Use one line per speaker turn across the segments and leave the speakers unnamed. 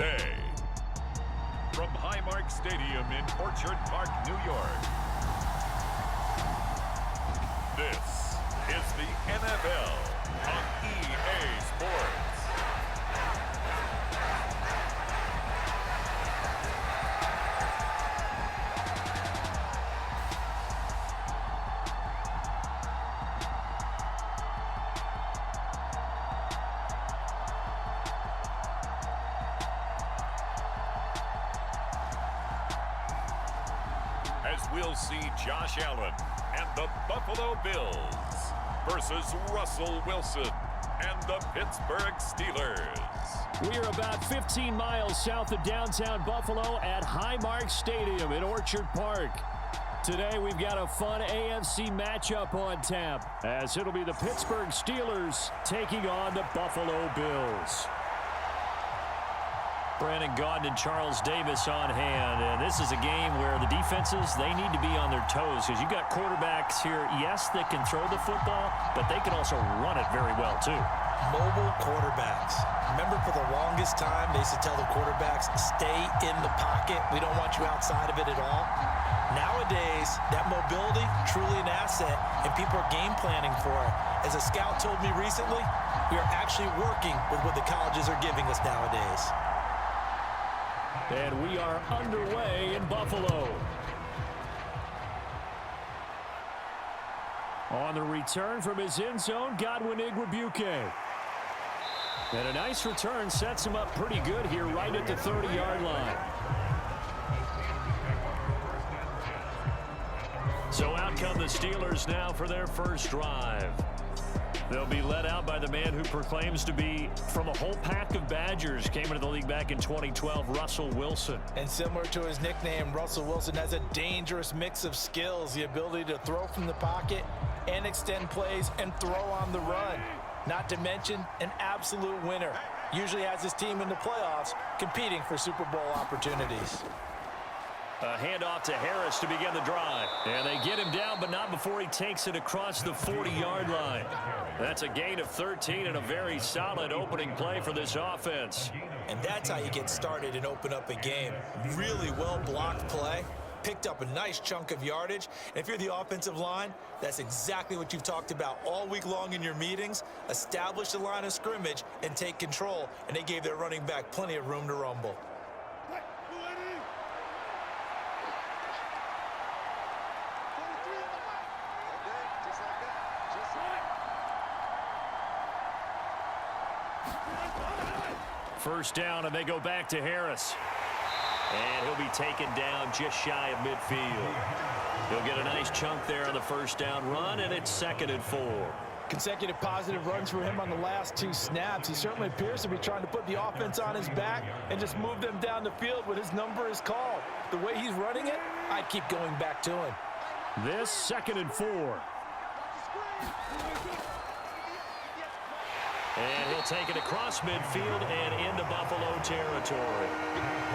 today. From Highmark Stadium in Orchard Park, New York, this is the NFL on EA Sports. As we'll see Josh Allen and the Buffalo Bills versus Russell Wilson and the Pittsburgh Steelers.
We are about 15 miles south of downtown Buffalo at Highmark Stadium in Orchard Park. Today we've got a fun AFC matchup on tap, as it'll be the Pittsburgh Steelers taking on the Buffalo Bills. Brandon Gaudin and Charles Davis on hand, and this is a game where the defenses, they need to be on their toes, because you've got quarterbacks here, yes, that can throw the football, but they can also run it very well too.
Mobile quarterbacks. Remember, for the longest time, they used to tell the quarterbacks, stay in the pocket. We don't want you outside of it at all. Nowadays, that mobility, truly an asset, and people are game planning for it. As a scout told me recently, we are actually working with what the colleges are giving us nowadays.
And we are underway in Buffalo. On the return from his end zone, Godwin Igwebuike. And a nice return sets him up pretty good here right at the 30-yard line. So out come the Steelers now for their first drive. They'll be led out by the man who proclaims to be from a whole pack of Badgers. Came into the league back in 2012, Russell Wilson.
And similar to his nickname, Russell Wilson has a dangerous mix of skills, the ability to throw from the pocket and extend plays and throw on the run. Not to mention an absolute winner. Usually has his team in the playoffs competing for Super Bowl opportunities.
A handoff to Harris to begin the drive. And they get him down, but not before he takes it across the 40-yard line. That's a gain of 13 and a very solid opening play for this offense.
And that's how you get started and open up a game. Really well-blocked play. Picked up a nice chunk of yardage. And if you're the offensive line, that's exactly what you've talked about all week long in your meetings. Establish the line of scrimmage and take control. And they gave their running back plenty of room to rumble.
First down, and they go back to Harris. And he'll be taken down just shy of midfield. He'll get a nice chunk there on the first down run, and it's 2nd and 4.
Consecutive positive runs for him on the last 2 snaps. He certainly appears to be trying to put the offense on his back and just move them down the field when his number is called. The way he's running it, I'd keep going back to him.
This 2nd and 4. And he'll take it across midfield and into Buffalo territory.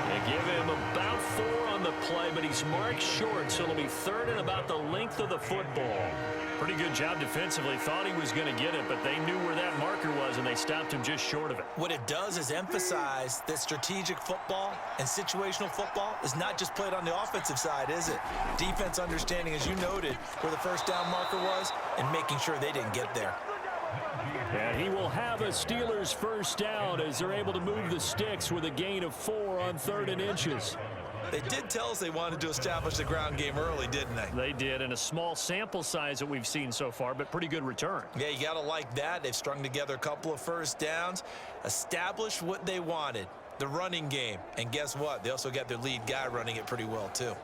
They give him about 4 on the play, but he's marked short, so it'll be 3rd and about the length of the football. Pretty good job defensively. Thought he was going to get it, but they knew where that marker was, and they stopped him just short of it.
What it does is emphasize that strategic football and situational football is not just played on the offensive side, is it? Defense understanding, as you noted, where the first down marker was and making sure they didn't get there.
And he will have a Steelers first down as they're able to move the sticks with a gain of 4 on 3rd and inches.
They did tell us they wanted to establish the ground game early, didn't they?
They did, in a small sample size that we've seen so far, but pretty good return.
Yeah, you got to like that. They've strung together a couple of first downs, established what they wanted, the running game. And guess what? They also got their lead guy running it pretty well, too.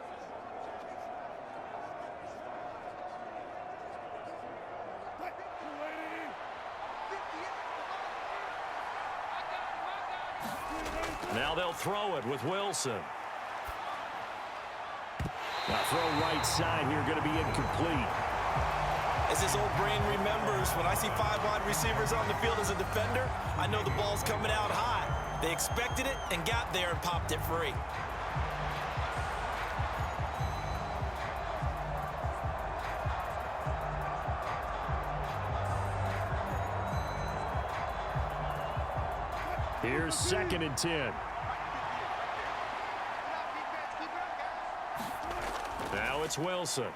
Now they'll throw it with Wilson. Now throw right side here, going to be incomplete.
As his old brain remembers, when I see 5 wide receivers on the field as a defender, I know the ball's coming out high. They expected it and got there and popped it free.
Here's 2nd and 10. Now it's Wilson.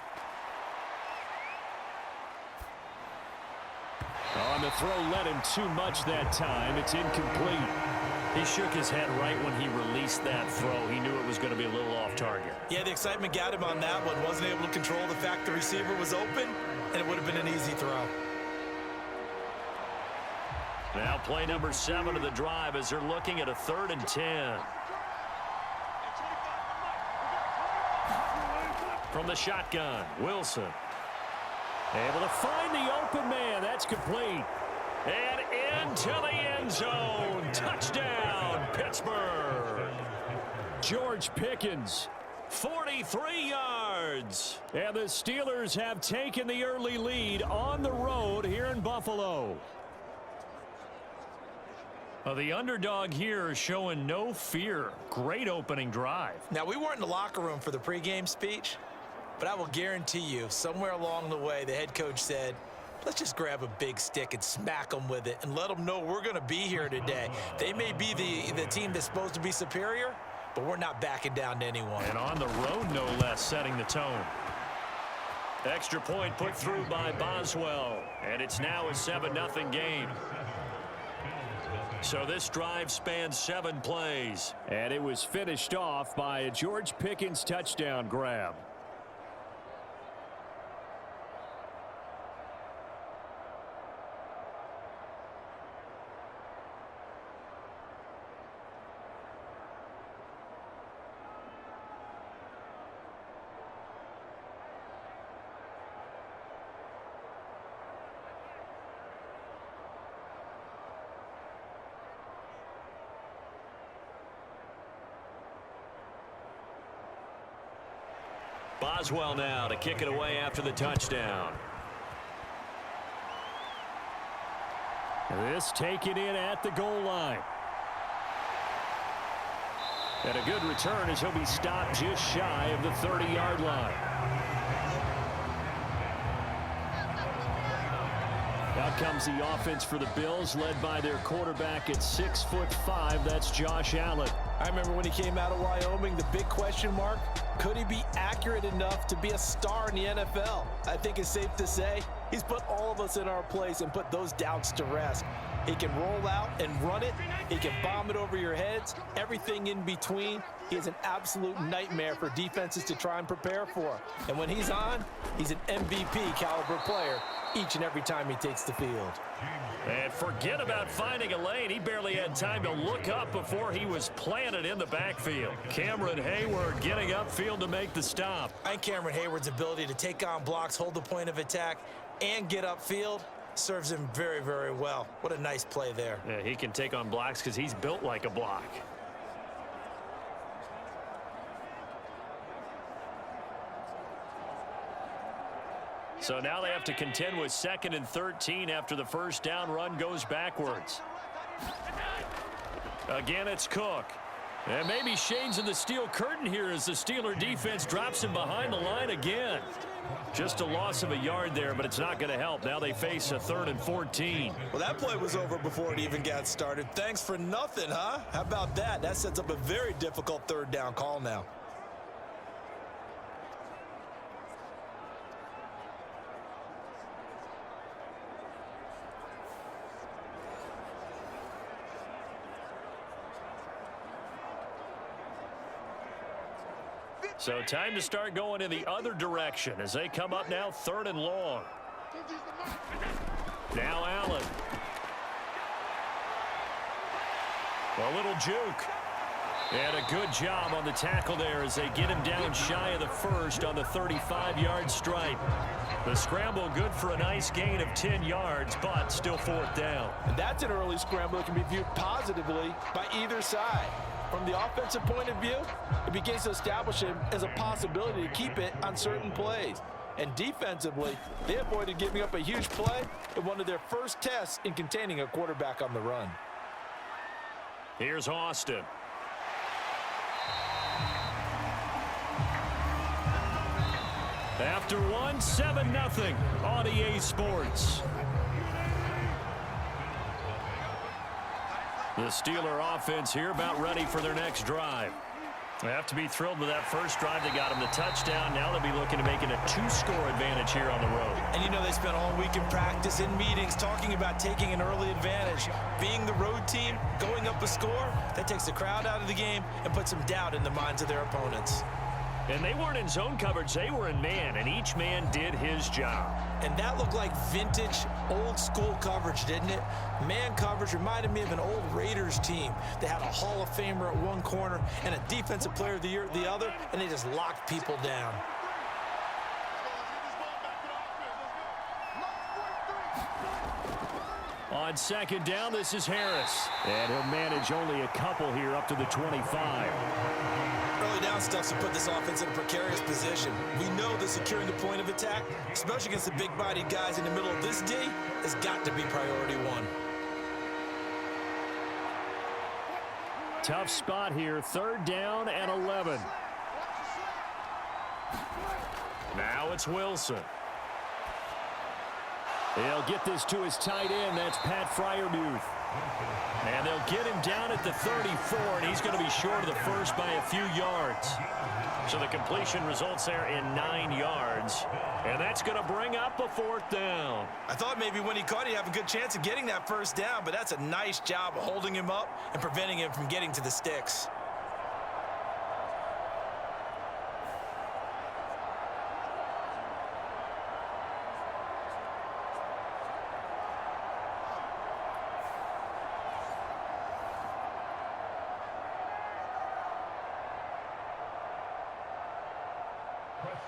On the throw, led him too much that time. It's incomplete. He shook his head right when he released that throw. He knew it was going to be a little off target.
Yeah, the excitement got him on that one. Wasn't able to control the fact the receiver was open, and it would have been an easy throw.
Now play number 7 of the drive as they're looking at a 3rd and 10. From the shotgun, Wilson. Able to find the open man. That's complete. And into the end zone. Touchdown, Pittsburgh. George Pickens, 43 yards. And the Steelers have taken the early lead on the road here in Buffalo. The underdog here is showing no fear. Great opening drive.
Now, we weren't in the locker room for the pregame speech, but I will guarantee you, somewhere along the way, the head coach said, let's just grab a big stick and smack them with it and let them know we're going to be here today. They may be the team that's supposed to be superior, but we're not backing down to anyone.
And on the road, no less, setting the tone. Extra point put through by Boswell, and it's now a 7-0 game. So this drive spans 7 plays, and it was finished off by a George Pickens touchdown grab. Boswell now to kick it away after the touchdown. This taken in at the goal line. And a good return as he'll be stopped just shy of the 30-yard line. Out comes the offense for the Bills, led by their quarterback at 6'5". That's Josh Allen.
I remember when he came out of Wyoming, the big question mark, could he be accurate enough to be a star in the NFL? I think it's safe to say he's put all of us in our place and put those doubts to rest. He can roll out and run it. He can bomb it over your heads. Everything in between. He is an absolute nightmare for defenses to try and prepare for. And when he's on, he's an MVP caliber player each and every time he takes the field.
And forget about finding a lane. He barely had time to look up before he was planted in the backfield. Cameron Hayward getting upfield to make the stop.
I think Cameron Hayward's ability to take on blocks, hold the point of attack, and get upfield serves him very, very well. What a nice play there.
Yeah, he can take on blocks because he's built like a block. So now they have to contend with 2nd and 13 after the first down run goes backwards. Again, it's Cook. And maybe shades of the steel curtain here as the Steeler defense drops him behind the line again. Just a loss of a yard there, but it's not going to help. Now they face a 3rd and 14.
Well, that play was over before it even got started. Thanks for nothing, huh? How about that? That sets up a very difficult 3rd down call now.
So time to start going in the other direction as they come up now 3rd and long. Now Allen. A little juke. And a good job on the tackle there as they get him down shy of the first on the 35-yard stripe. The scramble good for a nice gain of 10 yards, but still 4th down.
And that's an early scramble that can be viewed positively by either side. From the offensive point of view, it begins to establish him as a possibility to keep it on certain plays. And defensively, they avoided giving up a huge play in one of their first tests in containing a quarterback on the run.
Here's Austin. After one, 7-0 on EA Sports. The Steeler offense here about ready for their next drive. They have to be thrilled with that first drive. They got him the touchdown. Now they'll be looking to make it a 2-score advantage here on the road.
And you know they spent all week in practice, in meetings, talking about taking an early advantage. Being the road team, going up a score, that takes the crowd out of the game and puts some doubt in the minds of their opponents.
And they weren't in zone coverage. They were in man, and each man did his job.
And that looked like vintage, old-school coverage, didn't it? Man coverage reminded me of an old Raiders team. They had a Hall of Famer at one corner and a Defensive Player of the Year at the other, and they just locked people down.
On second down, this is Harris. And he'll manage only a couple here up to the 25.
Early down stuff to put this offense in a precarious position. We know that securing the point of attack, especially against the big-bodied guys in the middle of this D, has got to be priority one.
Tough spot here, 3rd down and 11. Now it's Wilson. They'll get this to his tight end. That's Pat Fryermuth. And they'll get him down at the 34, and he's going to be short of the first by a few yards. So the completion results there in 9 yards. And that's going to bring up a 4th down.
I thought maybe when he caught, he'd have a good chance of getting that first down, but that's a nice job of holding him up and preventing him from getting to the sticks.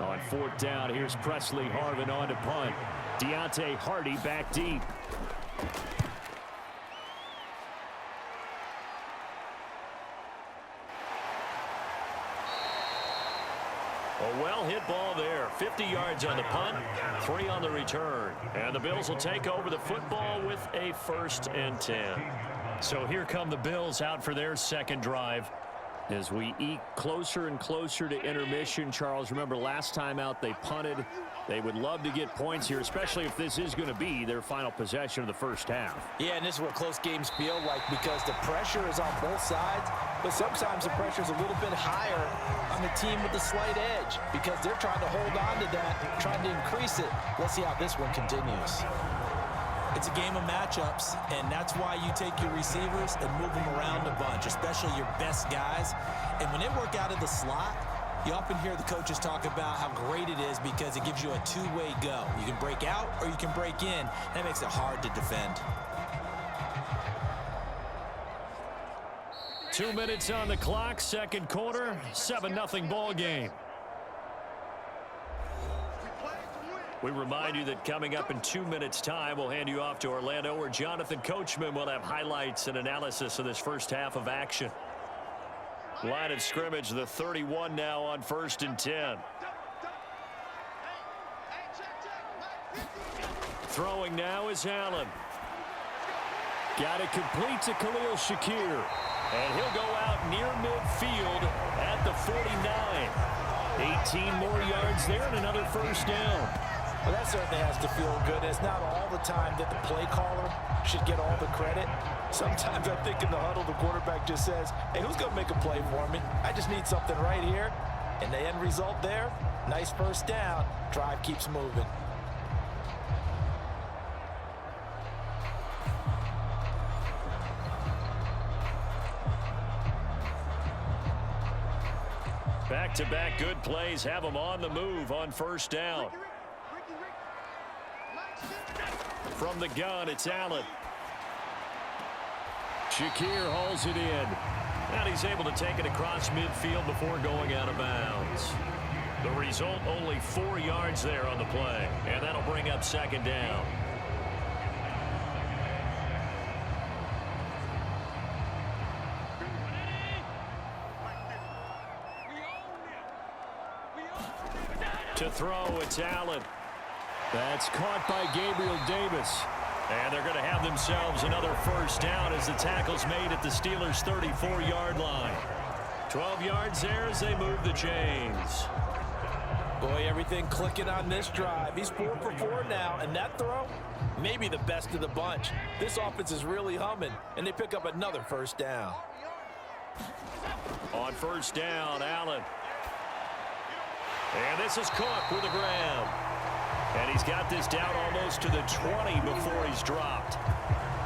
On 4th down, here's Presley Harvin on to punt. Deontay Hardy back deep. A well-hit ball there. 50 yards on the punt, 3 on the return. And the Bills will take over the football with a 1st and 10. So here come the Bills out for their second drive. As we eke closer and closer to intermission, Charles, remember last time out they punted. They would love to get points here, especially if this is going to be their final possession of the first half.
Yeah, and this is what close games feel like because the pressure is on both sides, but sometimes the pressure is a little bit higher on the team with the slight edge because they're trying to hold on to that, trying to increase it. Let's see how this one continues.
It's a game of matchups, and that's why you take your receivers and move them around a bunch, especially your best guys. And when they work out of the slot, you often hear the coaches talk about how great it is because it gives you a two-way go. You can break out or you can break in. That makes it hard to defend.
2 minutes on the clock, second quarter, 7-0 ball game. We remind you that coming up in 2 minutes' time, we'll hand you off to Orlando, where Jonathan Coachman will have highlights and analysis of this first half of action. Line of scrimmage, the 31 now on 1st and 10. Throwing now is Allen. Got it complete to Khalil Shakir. And he'll go out near midfield at the 49. 18 more yards there and another first down.
Well, that certainly has to feel good. It's not all the time that the play caller should get all the credit. Sometimes I think in the huddle, the quarterback just says, hey, who's going to make a play for me? I just need something right here. And the end result there, nice first down. Drive keeps moving.
Back-to-back good plays have them on the move on first down. From the gun, it's Allen. Shakir hauls it in. And he's able to take it across midfield before going out of bounds. The result, only 4 yards there on the play. And that'll bring up second down. To throw, it's Allen. That's caught by Gabriel Davis. And they're going to have themselves another first down as the tackle's made at the Steelers' 34-yard line. 12 yards there as they move the chains.
Boy, everything clicking on this drive. He's 4 for 4 now, and that throw, maybe the best of the bunch. This offense is really humming, and they pick up another first down.
On first down, Allen. And this is Cook with a grab. And he's got this down almost to the 20 before he's dropped.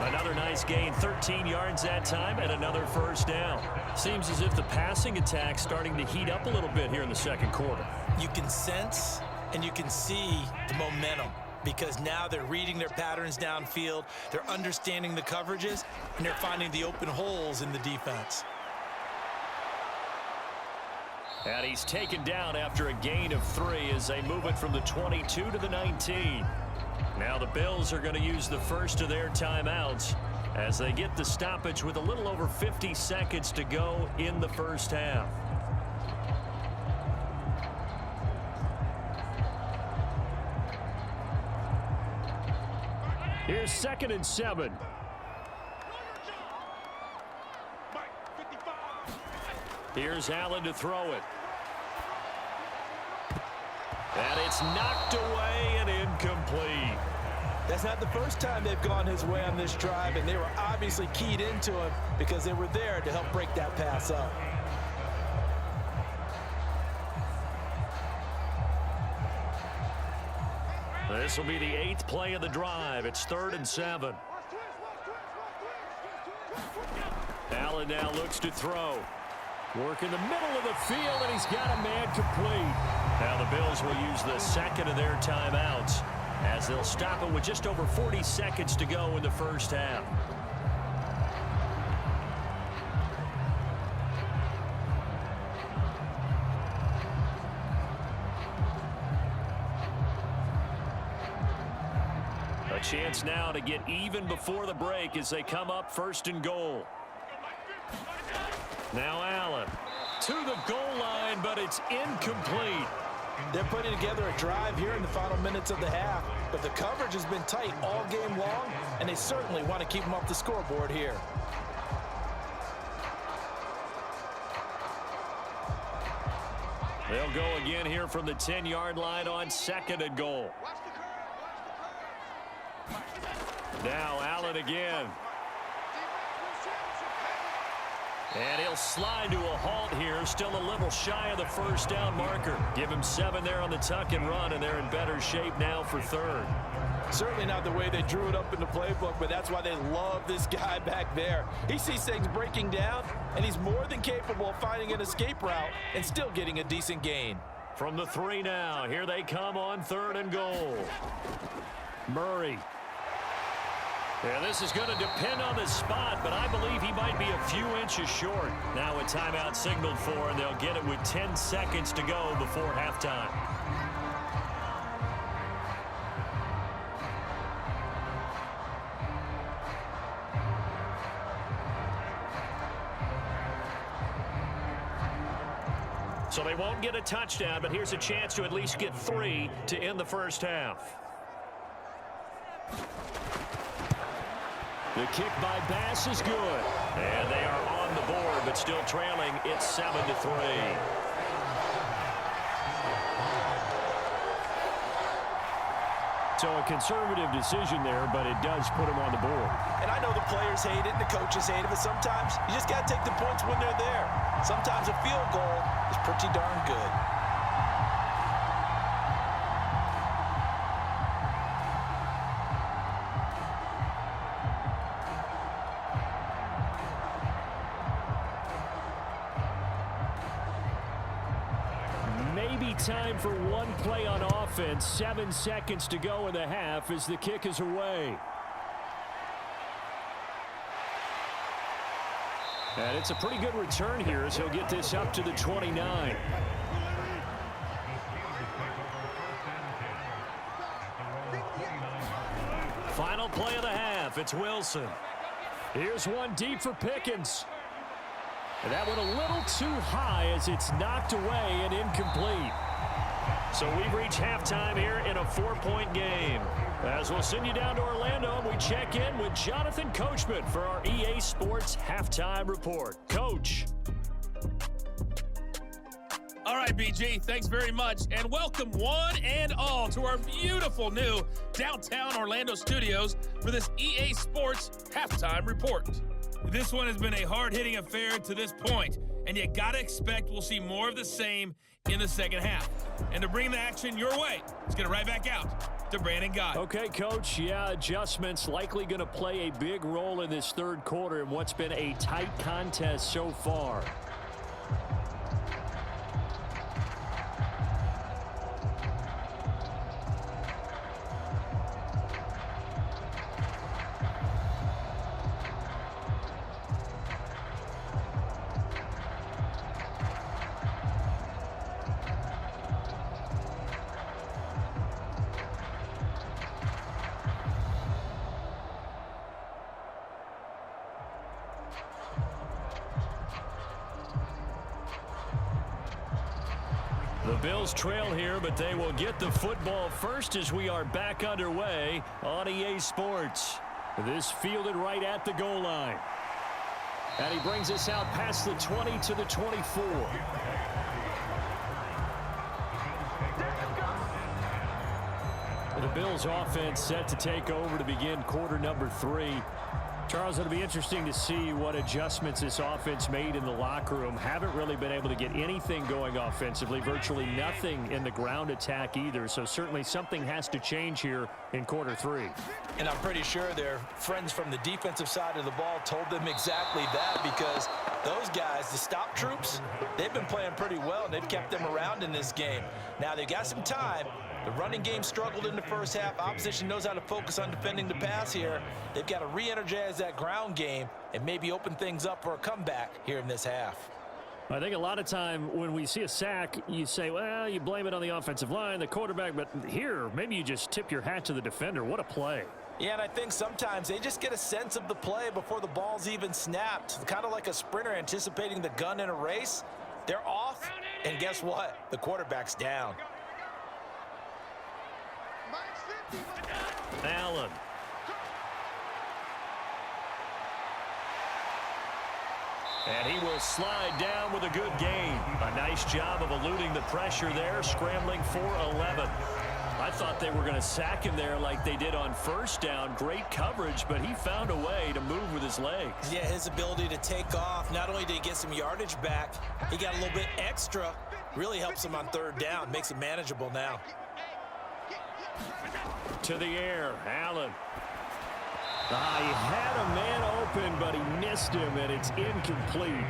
Another nice gain, 13 yards that time, and another first down. Seems as if the passing attack's starting to heat up a little bit here in the second quarter.
You can sense and you can see the momentum because now they're reading their patterns downfield, they're understanding the coverages, and they're finding the open holes in the defense.
And he's taken down after a gain of 3 as they move it from the 22 to the 19. Now the Bills are going to use the first of their timeouts as they get the stoppage with a little over 50 seconds to go in the first half. Here's 2nd and 7. Here's Allen to throw it. And it's knocked away and incomplete.
That's not the first time they've gone his way on this drive, and they were obviously keyed into him because they were there to help break that pass up.
This will be the 8th play of the drive. It's 3rd and 7. Allen now looks to throw. Work in the middle of the field, and he's got a man complete. Now the Bills will use the second of their timeouts as they'll stop it with just over 40 seconds to go in the first half. A chance now to get even before the break as they come up 1st and goal. Now Allen to the goal line, but it's incomplete.
They're putting together a drive here in the final minutes of the half, but the coverage has been tight all game long, and they certainly want to keep them off the scoreboard here.
They'll go again here from the 10-yard line on 2nd and goal. Now Allen again. And he'll slide to a halt here, still a little shy of the first down marker. Give him 7 there on the tuck and run, and they're in better shape now for 3rd.
Certainly not the way they drew it up in the playbook, but that's why they love this guy back there. He sees things breaking down, and he's more than capable of finding an escape route and still getting a decent gain.
From the 3 now, here they come on 3rd and goal. Murray. Yeah, this is going to depend on the spot, but I believe he might be a few inches short. Now a timeout signaled for, and they'll get it with 10 seconds to go before halftime. So they won't get a touchdown, but here's a chance to at least get 3 to end the first half. The kick by Bass is good. And they are on the board, but still trailing. It's 7-3. So a conservative decision there, but it does put him on the board.
And I know the players hate it and the coaches hate it, but sometimes you just got to take the points when they're there. Sometimes a field goal is pretty darn good.
Time for one play on offense. 7 seconds to go in the half as the kick is away. And it's a pretty good return here as he'll get this up to the 29. Final play of the half. It's Wilson. Here's one deep for Pickens. And that went a little too high as it's knocked away and incomplete. So we've reached halftime here in a 4-point game. As we'll send you down to Orlando, and we check in with Jonathan Coachman for our EA Sports Halftime Report. Coach.
All right, BG, thanks very much. And welcome one and all to our beautiful new downtown Orlando studios for this EA Sports Halftime Report. This one has been a hard-hitting affair to this point, and you got to expect we'll see more of the same in the second half. And to bring the action your way, let's get it right back out to Brandon Gott.
Okay, Coach. Yeah, adjustments likely going to play a big role in this third quarter in what's been a tight contest so far. The Bills trail here, but they will get the football first as we are back underway on EA Sports. This fielded right at the goal line. And he brings us out past the 20 to the 24. The Bills offense set to take over to begin quarter number 3. Charles, it'll be interesting to see what adjustments this offense made in the locker room. Haven't really been able to get anything going offensively, virtually nothing in the ground attack either. So certainly something has to change here in quarter 3.
And I'm pretty sure their friends from the defensive side of the ball told them exactly that, because those guys, the stop troops, they've been playing pretty well, and they've kept them around in this game. Now they've got some time. The running game struggled in the first half. Opposition knows how to focus on defending the pass here. They've got to re-energize that ground game and maybe open things up for a comeback here in this half.
I think a lot of time when we see a sack, you say, well, you blame it on the offensive line, the quarterback, but here, maybe you just tip your hat to the defender. What a play.
Yeah, and I think sometimes they just get a sense of the play before the ball's even snapped. Kind of like a sprinter anticipating the gun in a race. They're off, and guess what? The quarterback's down.
Allen. And he will slide down with a good gain. A nice job of eluding the pressure there, scrambling for 11. I thought they were going to sack him there like they did on first down. Great coverage, but he found a way to move with his legs.
Yeah, his ability to take off, not only did he get some yardage back, he got a little bit extra. Really helps him on third down, makes it manageable now.
To the air, Allen. He had a man open, but he missed him, and it's incomplete.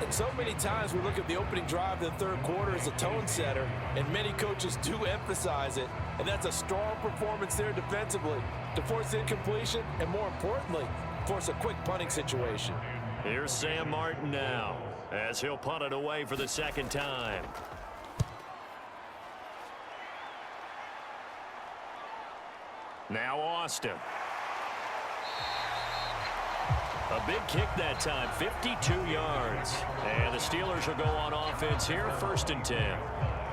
And so many times we look at the opening drive of the third quarter as a tone setter, and many coaches do emphasize it, and that's a strong performance there defensively to force incompletion and, more importantly, force a quick punting situation.
Here's Sam Martin now as he'll punt it away for the second time. Now Austin. A big kick that time, 52 yards. And the Steelers will go on offense here, 1st and 10.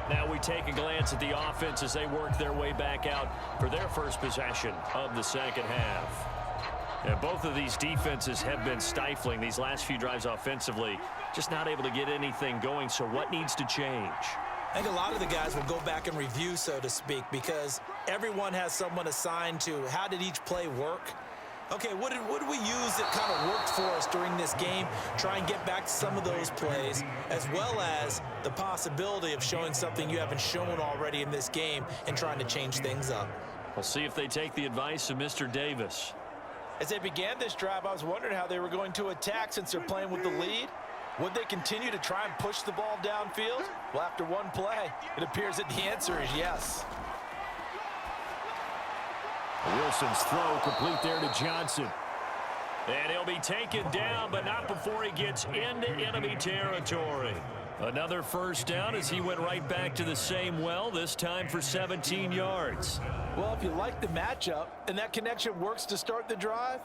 Now we take a glance at the offense as they work their way back out for their first possession of the second half. And both of these defenses have been stifling these last few drives offensively, just not able to get anything going. So what needs to change?
I think a lot of the guys will go back and review, so to speak, because everyone has someone assigned to how did each play work. Okay, what did we use that kind of worked for us during this game? Try and get back to some of those plays, as well as the possibility of showing something you haven't shown already in this game and trying to change things up.
We'll see if they take the advice of Mr. Davis.
As they began this drive, I was wondering how they were going to attack since they're playing with the lead. Would they continue to try and push the ball downfield? Well, after one play, it appears that the answer is yes.
Wilson's throw complete there to Johnson. And he'll be taken down, but not before he gets into enemy territory. Another first down as he went right back to the same well, this time for 17 yards.
Well, if you like the matchup and that connection works to start the drive,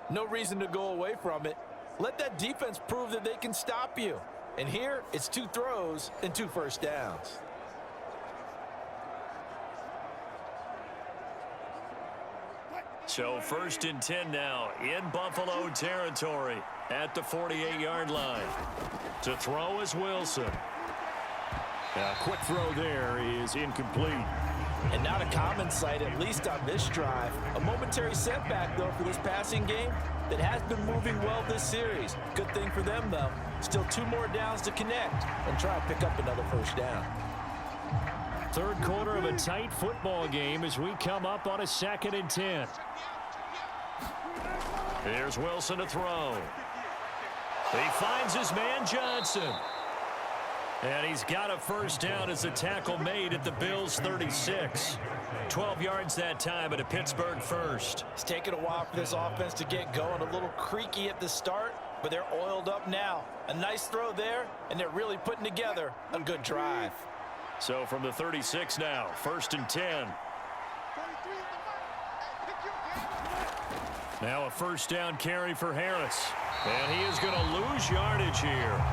no reason to go away from it. Let that defense prove that they can stop you. And here, it's 2 throws and 2 first downs.
So 1st and 10 now in Buffalo territory at the 48-yard line. To throw is Wilson. A quick throw there is incomplete.
And not a common sight, at least on this drive. A momentary setback, though, for this passing game that has been moving well this series. Good thing for them, though. Still 2 more downs to connect and try to pick up another first down.
Third quarter of a tight football game as we come up on a 2nd and 10. Here's Wilson to throw. He finds his man Johnson. And he's got a first down as the tackle made at the Bills' 36. 12 yards that time at a Pittsburgh first.
It's taken a while for this offense to get going. A little creaky at the start, but they're oiled up now. A nice throw there, and they're really putting together a good drive.
So from the 36 now, 1st and 10. Now a first down carry for Harris. And he is going to lose yardage here.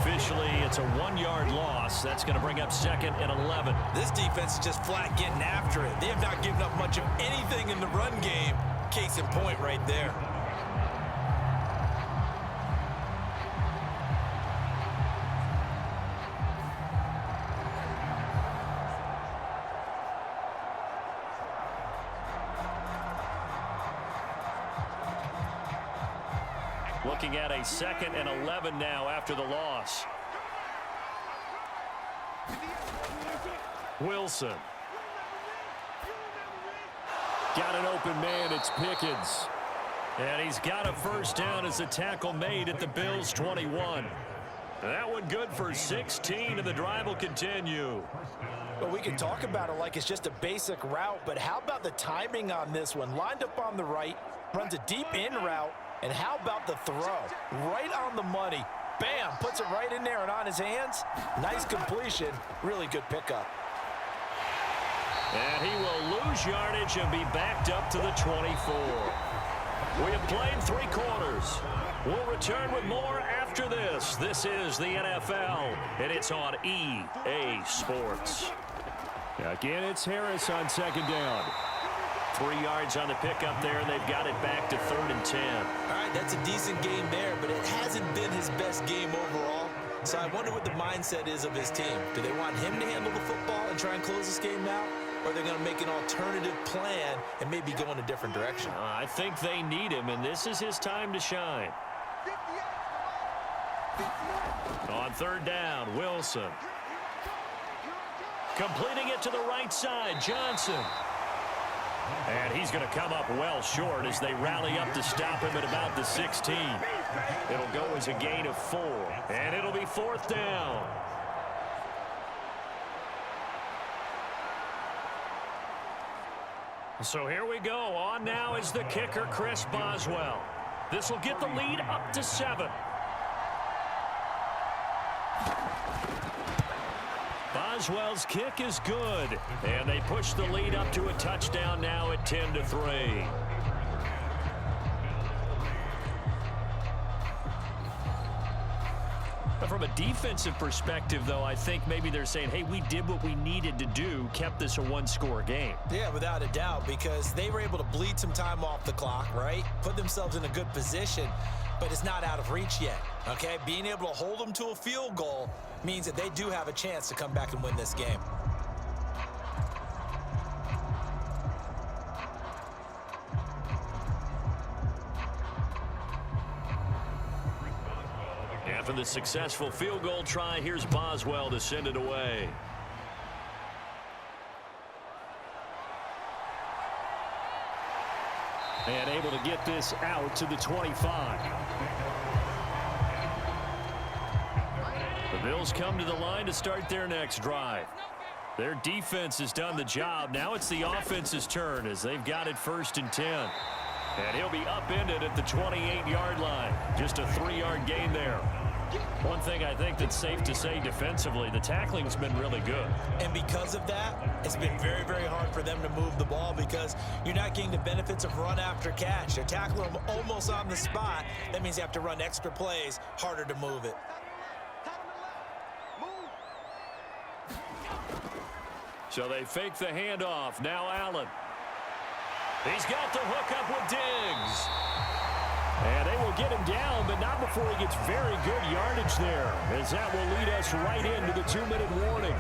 Officially, it's a 1-yard loss. That's going to bring up 2nd and 11.
This defense is just flat getting after it. They have not given up much of anything in the run game. Case in point right there.
Looking at a 2nd and 11 now after the loss. Wilson. Got an open man. It's Pickens. And he's got a first down as the tackle made at the Bills' 21. That one good for 16, and the drive will continue.
Well, we can talk about it like it's just a basic route, but how about the timing on this one? Lined up on the right, runs a deep in route. And how about the throw? Right on the money. Bam! Puts it right in there and on his hands. Nice completion. Really good pickup.
And he will lose yardage and be backed up to the 24. We have played 3 quarters. We'll return with more after this. This is the NFL, and it's on EA Sports. Again, it's Harris on 2nd down. 3 yards on the pickup there, and they've got it back to 3rd and 10.
All right, that's a decent game there, but it hasn't been his best game overall. So I wonder what the mindset is of his team. Do they want him to handle the football and try and close this game out? Or are they going to make an alternative plan and maybe go in a different direction?
I think they need him, and this is his time to shine. On 3rd down, Wilson. Completing it to the right side, Johnson. And he's going to come up well short as they rally up to stop him at about the 16. It'll go as a gain of 4. And it'll be 4th down. So here we go. On now is the kicker, Chris Boswell. This will get the lead up to 7. Boswell's kick is good, and they push the lead up to a touchdown now at 10-3. From a defensive perspective, though, I think maybe they're saying, hey, we did what we needed to do, kept this a 1-score game.
Yeah, without a doubt, because they were able to bleed some time off the clock, right? Put themselves in a good position, but it's not out of reach yet, okay? Being able to hold them to a field goal means that they do have a chance to come back and win this game.
After the successful field goal try, here's Boswell to send it away. And able to get this out to the 25. The Bills come to the line to start their next drive. Their defense has done the job. Now it's the offense's turn as they've got it 1st and 10. And he'll be upended at the 28-yard line. Just a 3-yard gain there. One thing I think that's safe to say defensively, the tackling's been really good.
And because of that, it's been very, very hard for them to move the ball because you're not getting the benefits of run after catch. They're tackling them almost on the spot. That means you have to run extra plays, harder to move it.
So they fake the handoff. Now Allen. He's got the hook up with Diggs. And they will get him down, but not before he gets very good yardage there, as that will lead us right into the 2-minute warning.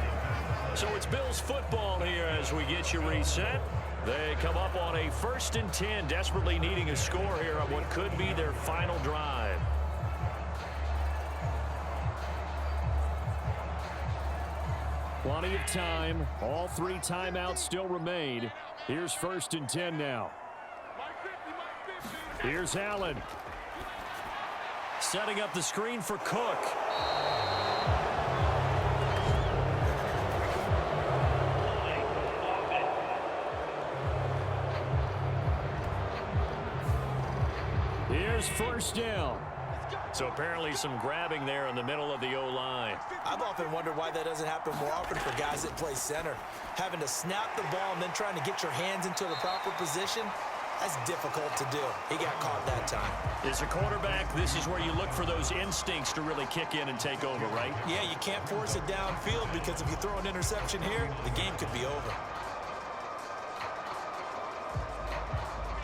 So it's Bills football here as we get you reset. They come up on a 1st and 10, desperately needing a score here on what could be their final drive. Plenty of time. All 3 timeouts still remain. Here's 1st and 10 now. Here's Allen. Setting up the screen for Cook. Here's 1st down. So apparently some grabbing there in the middle of the O-line.
I've often wondered why that doesn't happen more often for guys that play center. Having to snap the ball and then trying to get your hands into the proper position, that's difficult to do. He got caught that time.
As a quarterback, this is where you look for those instincts to really kick in and take over, right?
Yeah, you can't force it downfield because if you throw an interception here, the game could be over.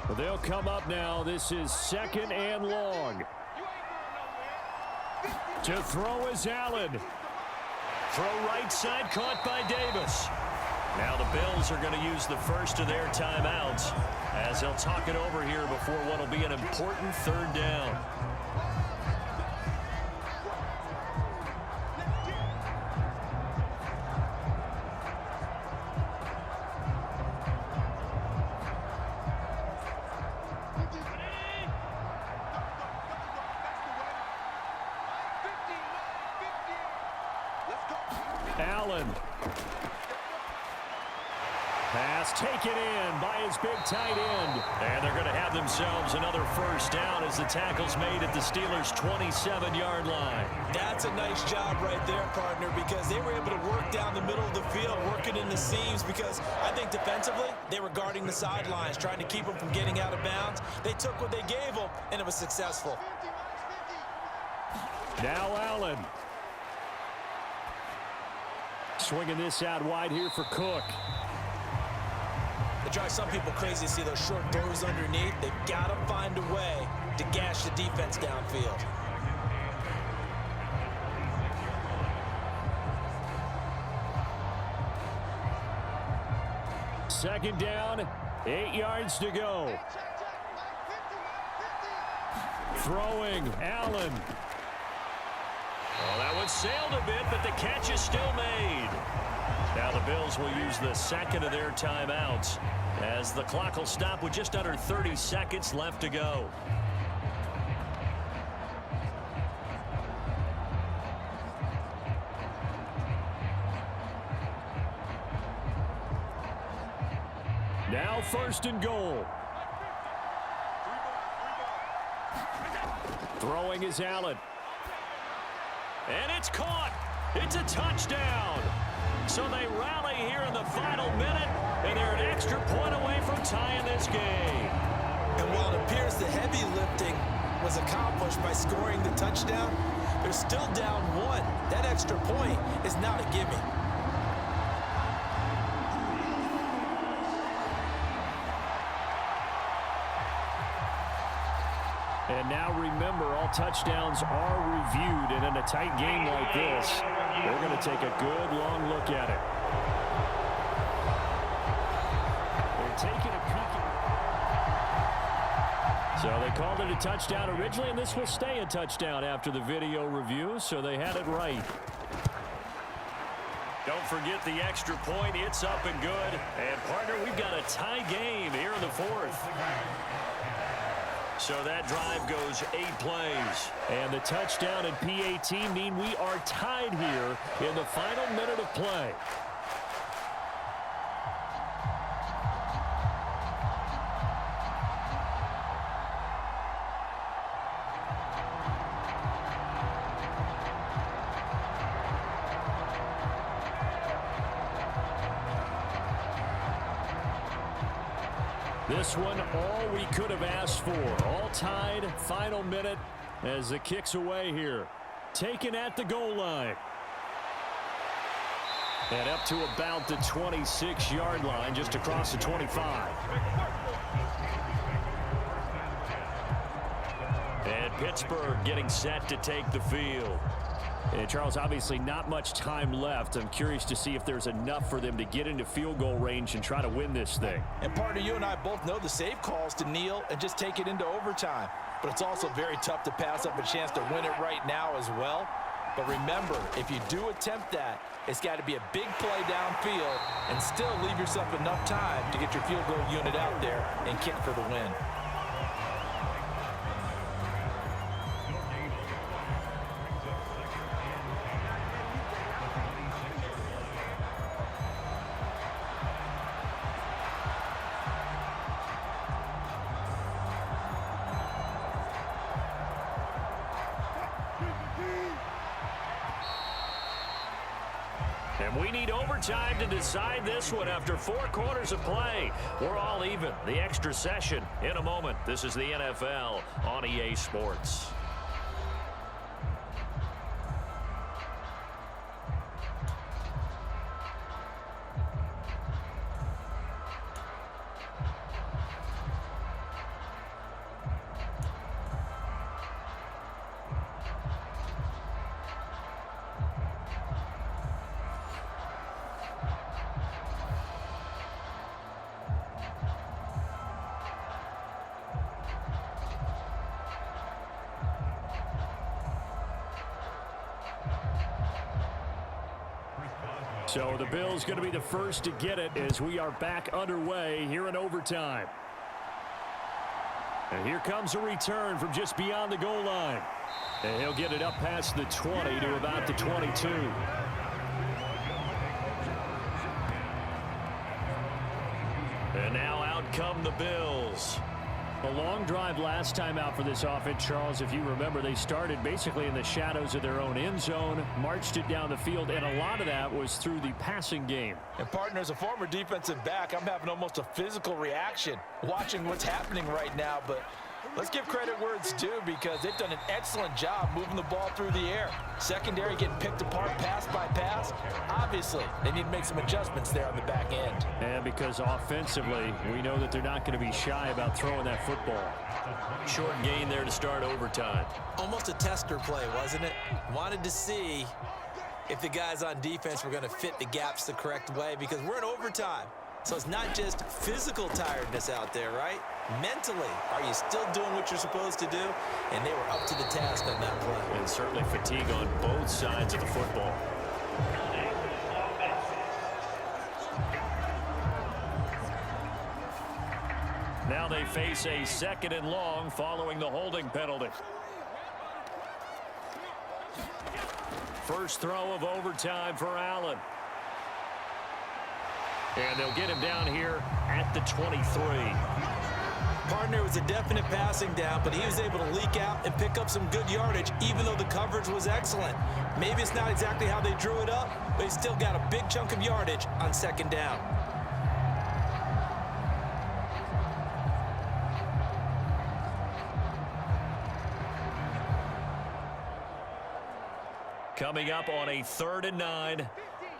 Well, they'll come up now. This is 2nd and long. To throw is Allen. Throw right side, caught by Davis. Now the Bills are going to use the first of their timeouts as they'll talk it over here before what will be an important 3rd down. Allen. Pass taken in by his big tight end. And they're going to have themselves another 1st down as the tackle's made at the Steelers' 27-yard line.
That's a nice job right there, partner, because they were able to work down the middle of the field, working in the seams, because I think defensively they were guarding the sidelines, trying to keep them from getting out of bounds. They took what they gave them, and it was successful.
Now Allen. Swinging this out wide here for Cook.
It drives some people crazy to see those short throws underneath. They've got to find a way to gash the defense downfield.
Second down, 8 yards to go. Throwing, Allen. Well, that one sailed a bit, but the catch is still made. Now the Bills will use the 2nd of their timeouts as the clock will stop with just under 30 seconds left to go. Now 1st and goal. Throwing is Allen. And it's caught. It's a touchdown. So they rally here in the final minute, and they're an extra point away from tying this game.
And while it appears the heavy lifting was accomplished by scoring the touchdown, they're still down 1. That extra point is not a gimme.
And now remember, all touchdowns are reviewed, and in a tight game like this, we're going to take a good long look at it. They're taking a peek. So they called it a touchdown originally, and this will stay a touchdown after the video review, so they had it right. Don't forget the extra point. It's up and good. And, partner, we've got a tie game here in the 4th. So that drive goes 8 plays. And the touchdown and PAT mean we are tied here in the final minute of play. This one, all we could have asked for. All tied, final minute as the kick's away here. Taken at the goal line. And up to about the 26-yard line, just across the 25. And Pittsburgh getting set to take the field. And Charles, obviously not much time left. I'm curious to see if there's enough for them to get into field goal range and try to win this thing.
And partner, you and I both know the safe calls to kneel and just take it into overtime. But it's also very tough to pass up a chance to win it right now as well. But remember, if you do attempt that, it's got to be a big play downfield and still leave yourself enough time to get your field goal unit out there and kick for the win.
And we need overtime to decide this one after 4 quarters of play. We're all even. The extra session in a moment. This is the NFL on EA Sports. So the Bills going to be the first to get it as we are back underway here in overtime. And here comes a return from just beyond the goal line. And he'll get it up past the 20 to about the 22. And now out come the Bills. A long drive last time out for this offense, Charles. If you remember, they started basically in the shadows of their own end zone, marched it down the field, and a lot of that was through the passing game.
And partner, as a former defensive back, I'm having almost a physical reaction watching what's happening right now. But let's give credit where it's due, because they've done an excellent job moving the ball through the air. Secondary getting picked apart pass by pass. Obviously, they need to make some adjustments there on the back end.
And because offensively, we know that they're not going to be shy about throwing that football. Short gain there to start overtime.
Almost a tester play, wasn't it? Wanted to see if the guys on defense were going to fit the gaps the correct way, because we're in overtime. So it's not just physical tiredness out there, right? Mentally, are you still doing what you're supposed to do? And they were up to the task on that play.
And certainly fatigue on both sides of the football. Now they face a 2nd and long following the holding penalty. First throw of overtime for Allen. And they'll get him down here at the 23.
Partner, was a definite passing down, but he was able to leak out and pick up some good yardage, even though the coverage was excellent. Maybe it's not exactly how they drew it up, but he still got a big chunk of yardage on 2nd down.
Coming up on a 3rd and 9.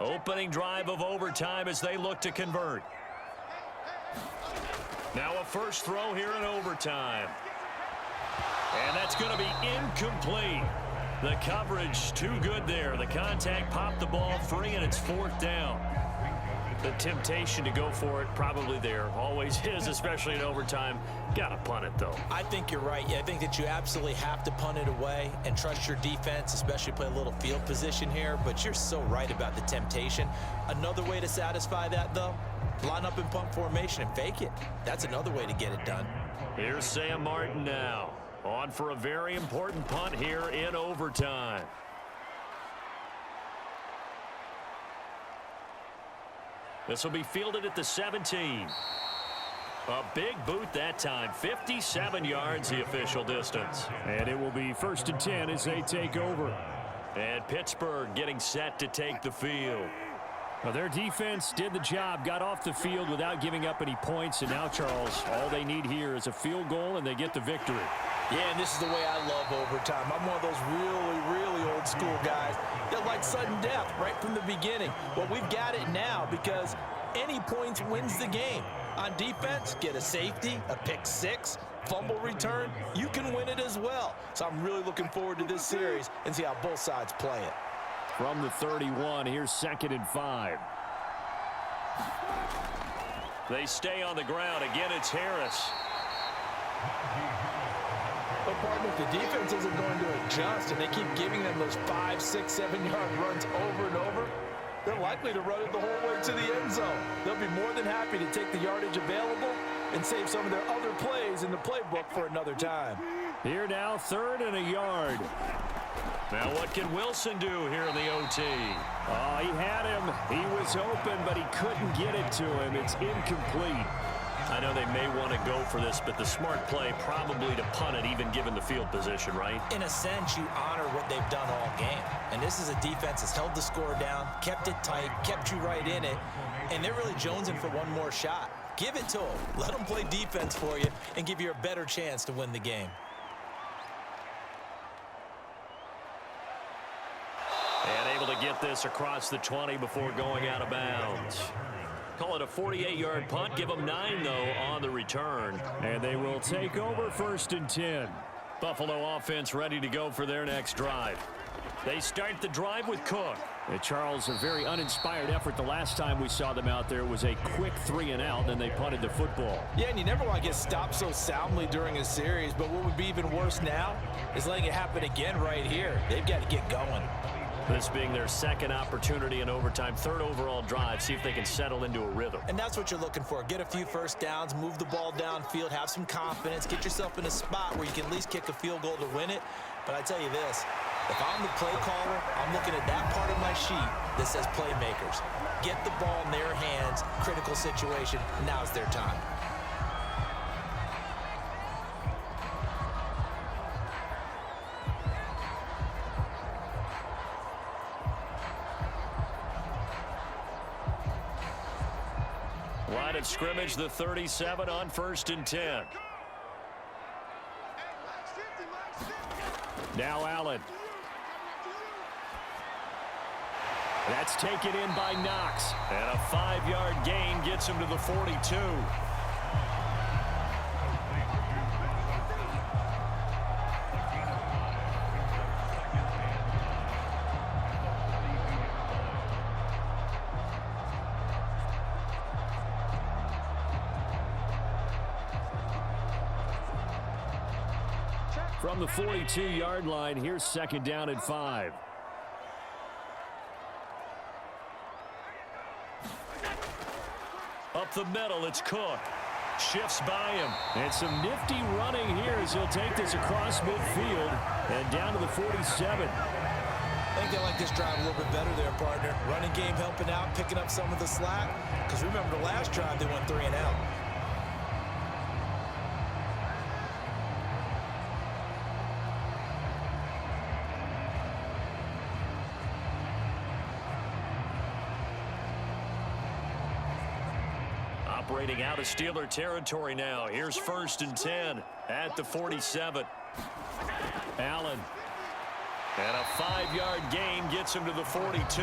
Opening drive of overtime as they look to convert. Now a first throw here in overtime. And that's going to be incomplete. The coverage too good there. The contact popped the ball free, and it's 4th down. The temptation to go for it probably there. Always is, especially in overtime. Got to punt it, though.
I think you're right. Yeah, I think that you absolutely have to punt it away and trust your defense, especially play a little field position here. But you're so right about the temptation. Another way to satisfy that, though, line up in punt formation and fake it. That's another way to get it done.
Here's Sam Martin now. On for a very important punt here in overtime. This will be fielded at the 17. A big boot that time. 57 yards the official distance. And it will be 1st and 10 as they take over. And Pittsburgh getting set to take the field. Well, their defense did the job, got off the field without giving up any points. And now, Charles, all they need here is a field goal, and they get the victory.
Yeah, and this is the way I love overtime. I'm one of those really old school guys that like sudden death right from the beginning. Well, we've got it now because any points wins the game. On defense, get a safety, a pick 6, fumble return, you can win it as well. So I'm really looking forward to this series and see how both sides play it.
From the 31, here's 2nd and 5. They stay on the ground. Again, it's Harris.
But, partner, if the defense isn't going to adjust and they keep giving them those 5, 6, 7-yard runs over and over, they're likely to run it the whole way to the end zone. They'll be more than happy to take the yardage available and save some of their other plays in the playbook for another time.
Here now, 3rd and a yard. Now what can Wilson do here in the OT? Oh, he had him. He was open, but he couldn't get it to him. It's incomplete. I know they may want to go for this, but the smart play probably to punt it, even given the field position, right?
In a sense, you honor what they've done all game. And this is a defense that's held the score down, kept it tight, kept you right in it, and they're really jonesing for one more shot. Give it to them. Let them play defense for you and give you a better chance to win the game.
And able to get this across the 20 before going out of bounds. Call it a 48-yard punt. Give them 9, though, on the return. And they will take over 1st and 10. Buffalo offense ready to go for their next drive. They start the drive with Cook. And Charles, a very uninspired effort the last time we saw them out there was a quick 3-and-out, then they punted the football.
Yeah, and you never want to get stopped so soundly during a series, but what would be even worse now is letting it happen again right here. They've got to get going.
This being their 2nd opportunity in overtime, 3rd overall drive, see if they can settle into a rhythm.
And that's what you're looking for. Get a few first downs, move the ball downfield, have some confidence, get yourself in a spot where you can at least kick a field goal to win it. But I tell you this, if I'm the play caller, I'm looking at that part of my sheet that says playmakers. Get the ball in their hands, critical situation, now's their time.
Line of scrimmage, the 37 on 1st and 10. Now Allen. That's taken in by Knox. And a 5-yard gain gets him to the 42. From the 42-yard line, here's 2nd down and 5. Up the middle, it's Cook. Shifts by him. And some nifty running here as he'll take this across midfield and down to the 47.
I think they like this drive a little bit better there, partner. Running game helping out, picking up some of the slack. Because remember, the last drive they went 3-and-out.
Operating out of Steeler territory now. Here's 1st and 10 at the 47. Allen. And a 5-yard gain gets him to the 42.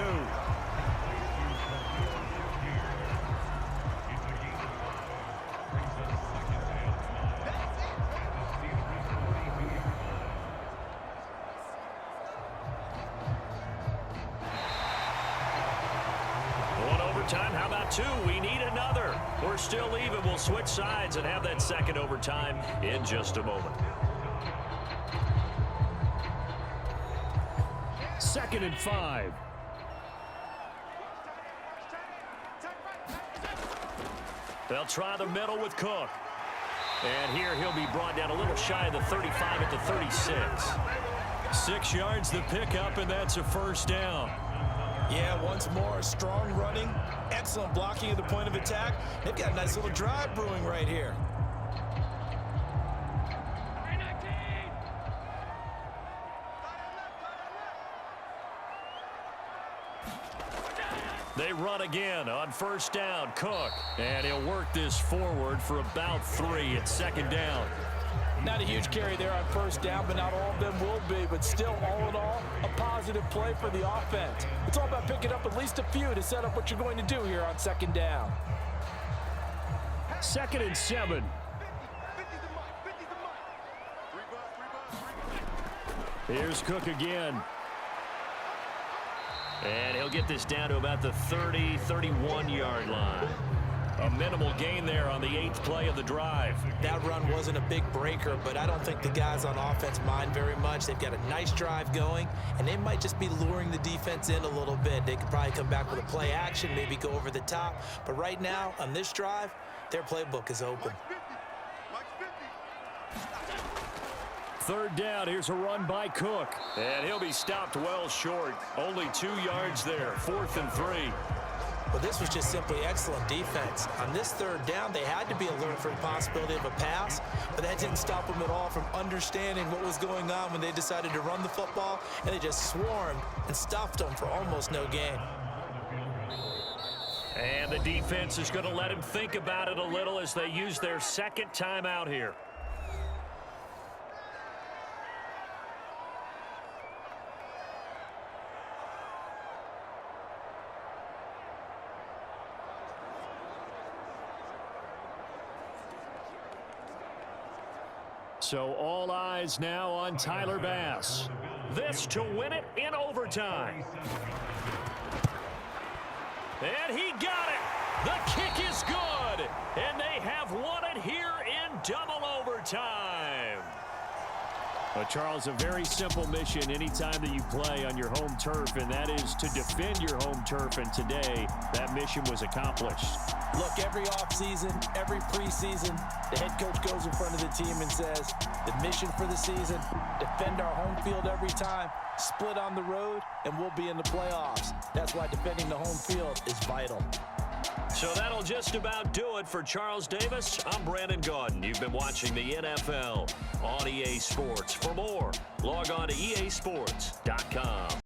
One overtime. How about 2? We need another. We're still even. We'll switch sides and have that 2nd overtime in just a moment. 2nd and 5. They'll try the middle with Cook. And here he'll be brought down a little shy of the 35 at the 36. 6 yards the pickup, and that's a 1st down.
Yeah, once more, strong running, excellent blocking at the point of attack. They've got a nice little drive brewing right here.
They run again on 1st down. Cook. And he'll work this forward for about 3 at 2nd down.
Not a huge carry there on 1st down, but not all of them will be. But still, all in all, a positive play for the offense. It's all about picking up at least a few to set up what you're going to do here on 2nd down.
2nd and 7. Here's Cook again. And he'll get this down to about the 30, 31-yard line. A minimal gain there on the 8th play of the drive.
That run wasn't a big breaker, but I don't think the guys on offense mind very much. They've got a nice drive going, and they might just be luring the defense in a little bit. They could probably come back with a play action, maybe go over the top. But right now, on this drive, their playbook is open.
3rd down, here's a run by Cook. And he'll be stopped well short. Only 2 yards there, 4th and 3.
Well, this was just simply excellent defense. On this 3rd down, they had to be alert for the possibility of a pass, but that didn't stop them at all from understanding what was going on when they decided to run the football, and they just swarmed and stuffed them for almost no gain.
And the defense is going to let him think about it a little as they use their 2nd timeout here. So all eyes now on Tyler Bass. This to win it in overtime. And he got it. The kick is good. And they have won it here in double overtime. Well, Charles, a very simple mission anytime that you play on your home turf, and that is to defend your home turf. And today, that mission was accomplished.
Look, every offseason, every preseason, the head coach goes in front of the team and says, the mission for the season, defend our home field every time, split on the road, and we'll be in the playoffs. That's why defending the home field is vital.
So that'll just about do it for Charles Davis. I'm Brandon Gaudin. You've been watching the NFL on EA Sports. For more, log on to easports.com.